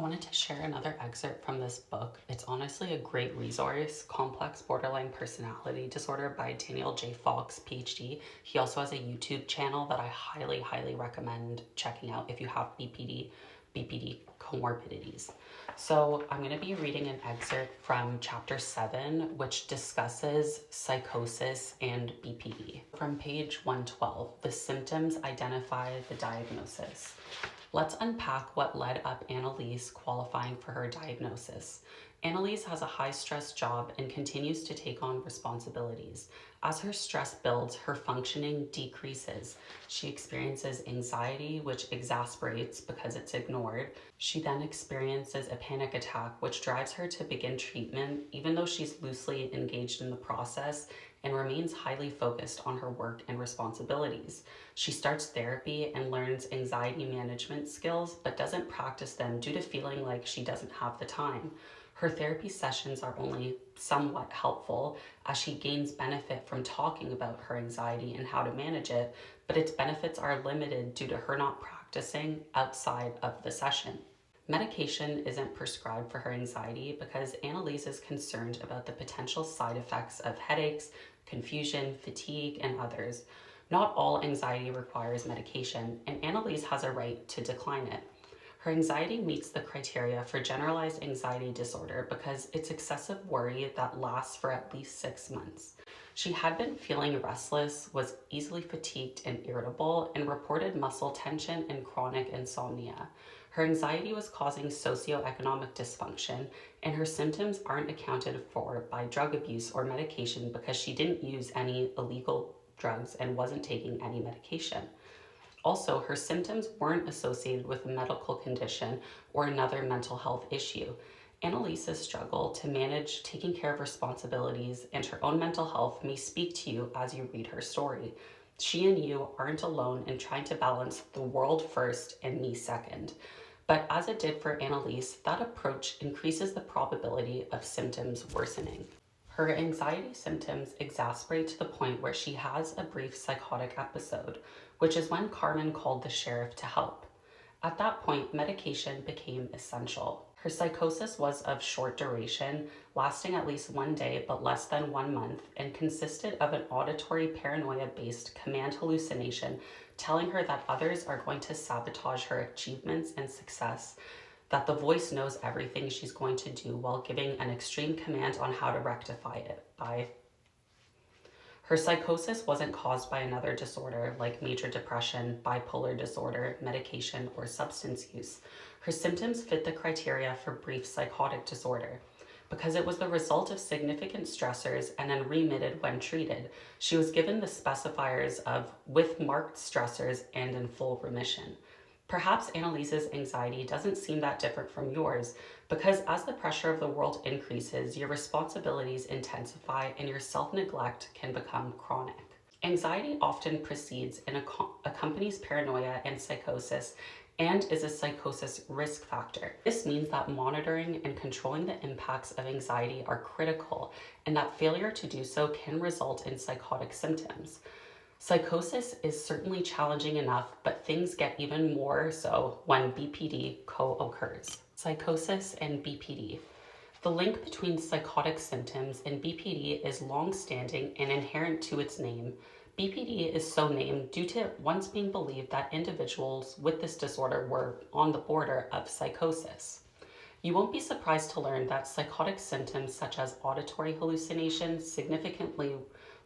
wanted to share another excerpt from this book. It's honestly a great resource, Complex Borderline Personality Disorder by Daniel J. Fox, PhD. He also has a YouTube channel that I highly, highly recommend checking out if you have BPD comorbidities. So I'm going to be reading an excerpt from chapter 7, which discusses psychosis and BPD. From page 112, the symptoms identify the diagnosis. Let's unpack what led up Annalise qualifying for her diagnosis. Annalise has a high-stress job and continues to take on responsibilities. As her stress builds, her functioning decreases. She experiences anxiety, which exasperates because it's ignored. She then experiences a panic attack, which drives her to begin treatment, even though she's loosely engaged in the process and remains highly focused on her work and responsibilities. She starts therapy and learns anxiety management skills, but doesn't practice them due to feeling like she doesn't have the time. Her therapy sessions are only somewhat helpful as she gains benefit from talking about her anxiety and how to manage it, but its benefits are limited due to her not practicing outside of the session. Medication isn't prescribed for her anxiety because Annalise is concerned about the potential side effects of headaches, confusion, fatigue, and others. Not all anxiety requires medication, and Annalise has a right to decline it. Her anxiety meets the criteria for generalized anxiety disorder because it's excessive worry that lasts for at least 6 months. She had been feeling restless, was easily fatigued and irritable, and reported muscle tension and chronic insomnia. Her anxiety was causing socioeconomic dysfunction, and her symptoms aren't accounted for by drug abuse or medication because she didn't use any illegal drugs and wasn't taking any medication. Also, her symptoms weren't associated with a medical condition or another mental health issue. Annalise's struggle to manage taking care of responsibilities and her own mental health may speak to you as you read her story. She and you aren't alone in trying to balance the world first and me second. But as it did for Annalise, that approach increases the probability of symptoms worsening. Her anxiety symptoms exacerbate to the point where she has a brief psychotic episode, which is when Carmen called the sheriff to help. At that point, medication became essential. Her psychosis was of short duration, lasting at least 1 day but less than 1 month, and consisted of an auditory paranoia-based command hallucination telling her that others are going to sabotage her achievements and success, that the voice knows everything she's going to do while giving an extreme command on how to rectify it by. Her psychosis wasn't caused by another disorder like major depression, bipolar disorder, medication, or substance use. Her symptoms fit the criteria for brief psychotic disorder. Because it was the result of significant stressors and then remitted when treated, she was given the specifiers of with marked stressors and in full remission. Perhaps Annalise's anxiety doesn't seem that different from yours because as the pressure of the world increases, your responsibilities intensify and your self-neglect can become chronic. Anxiety often precedes and accompanies paranoia and psychosis and is a psychosis risk factor. This means that monitoring and controlling the impacts of anxiety are critical and that failure to do so can result in psychotic symptoms. Psychosis is certainly challenging enough, but things get even more so when BPD co-occurs. Psychosis and BPD. The link between psychotic symptoms and BPD is long-standing and inherent to its name. BPD is so named due to it once being believed that individuals with this disorder were on the border of psychosis. You won't be surprised to learn that psychotic symptoms such as auditory hallucinations significantly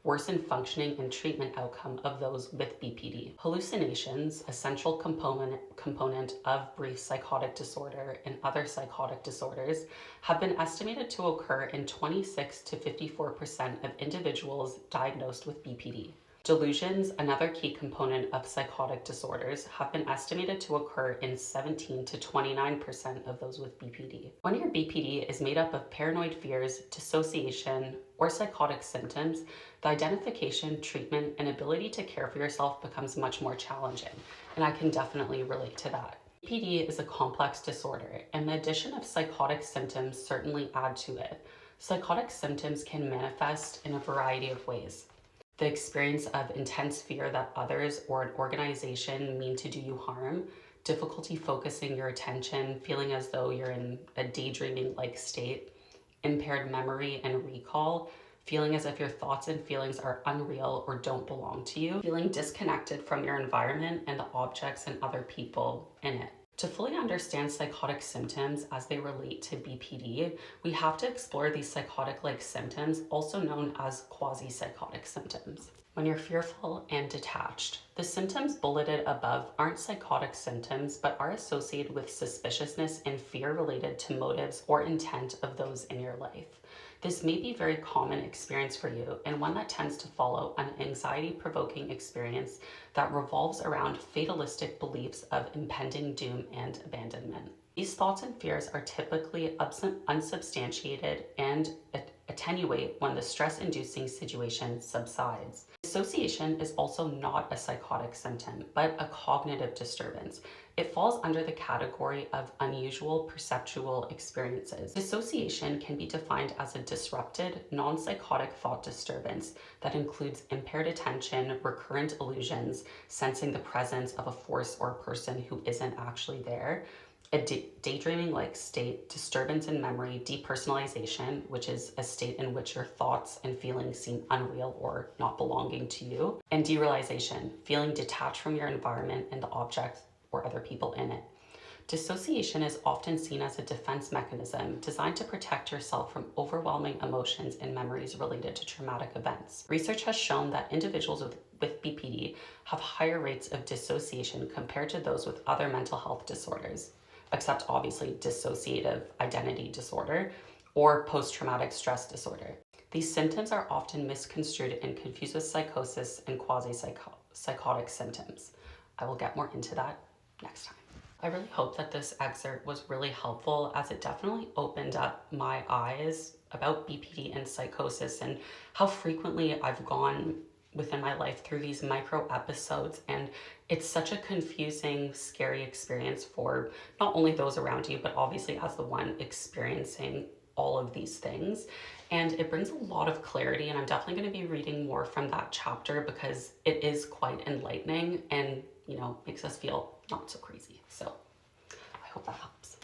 worsen functioning and treatment outcome of those with BPD. Hallucinations, a central component of brief psychotic disorder and other psychotic disorders, have been estimated to occur in 26 to 54% of individuals diagnosed with BPD. Delusions, another key component of psychotic disorders, have been estimated to occur in 17 to 29% of those with BPD. When your BPD is made up of paranoid fears, dissociation, or psychotic symptoms, the identification, treatment, and ability to care for yourself becomes much more challenging, and I can definitely relate to that. BPD is a complex disorder, and the addition of psychotic symptoms certainly add to it. Psychotic symptoms can manifest in a variety of ways. The experience of intense fear that others or an organization mean to do you harm, difficulty focusing your attention, feeling as though you're in a daydreaming-like state, impaired memory and recall, feeling as if your thoughts and feelings are unreal or don't belong to you, feeling disconnected from your environment and the objects and other people in it. To fully understand psychotic symptoms as they relate to BPD, we have to explore these psychotic-like symptoms, also known as quasi-psychotic symptoms. When you're fearful and detached, the symptoms bulleted above aren't psychotic symptoms, but are associated with suspiciousness and fear related to motives or intent of those in your life. This may be a very common experience for you and one that tends to follow an anxiety-provoking experience that revolves around fatalistic beliefs of impending doom and abandonment. These thoughts and fears are typically unsubstantiated and attenuate when the stress-inducing situation subsides. Dissociation is also not a psychotic symptom, but a cognitive disturbance. It falls under the category of unusual perceptual experiences. Dissociation can be defined as a disrupted, non-psychotic thought disturbance that includes impaired attention, recurrent illusions, sensing the presence of a force or a person who isn't actually there, a daydreaming-like state, disturbance in memory, depersonalization, which is a state in which your thoughts and feelings seem unreal or not belonging to you, and derealization, feeling detached from your environment and the objects or other people in it. Dissociation is often seen as a defense mechanism designed to protect yourself from overwhelming emotions and memories related to traumatic events. Research has shown that individuals with BPD have higher rates of dissociation compared to those with other mental health disorders, except obviously dissociative identity disorder or post-traumatic stress disorder. These symptoms are often misconstrued and confused with psychosis and quasi-psychotic symptoms. I will get more into that next time. I really hope that this excerpt was really helpful, as it definitely opened up my eyes about BPD and psychosis and how frequently I've gone within my life through these micro episodes, and it's such a confusing, scary experience for not only those around you, but obviously as the one experiencing all of these things. And it brings a lot of clarity, and I'm definitely going to be reading more from that chapter because it is quite enlightening and, makes us feel not so crazy. So I hope that helps.